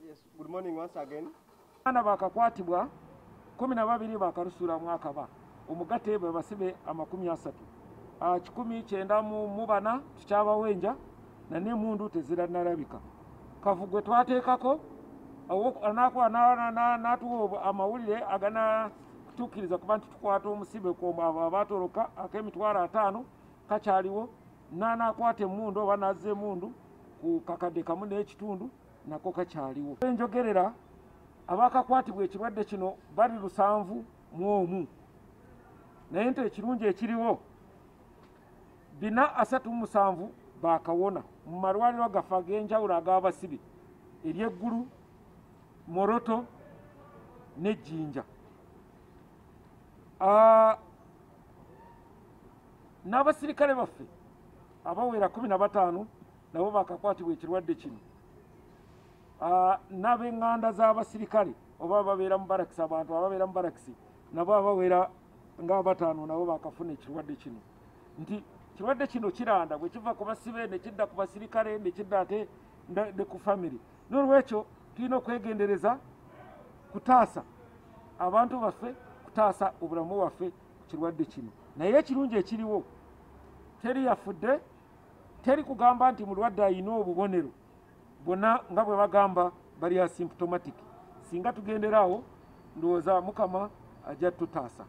Yes, good morning once again. Ana bakakwatibwa 12 bakarusura mwaka ba omugate bwe basibe 30 19 mu bana tukyaba wenja na ne mundu tezira narabika kavugwe twateekako anakwa natuwo amawulire agana kutukiriza ku bantu tukwata omusibe ko abatoroka akemitwara 5 kakyaliwo nanakwate mundu banaze mundu ku kakade kamu n'ekitundu nako kakyaliwo enjogerera abakakwatibwa ekirwadde kino bali 7 naye nti ekirungi ekiriwo 437 bakawona mu malwaliro gaffe ag'enjawulo ag'abasibe ery'eggulu moroto n'ejjinja n'abasirikale baffe abawera 15 nabo bakakwatibwa ekirwadde kino n'ab'eŋŋanda z'abasirikale oba babeera mu barakisi abantu ababeera mu barakisi nabo abawera nga 5 nabo bakafuna ekirwadde kino nti kirwadde kino kiranda bwe kiva ku basibe ne kidda ku basirikale ne kidda ate ne ku family n'olwekyo tulina okwegendereza kutaasa abantu baffe kutaasa obulamu bwaffe ku kirwadde kino naye ekirungi ekiriwo teri yafudde teri kugamba nti mulwadde ayina obubonero bonna nga bwe bagamba bali asymptomatic singa tugenderaawo ndowooza mukama ajja tutaasa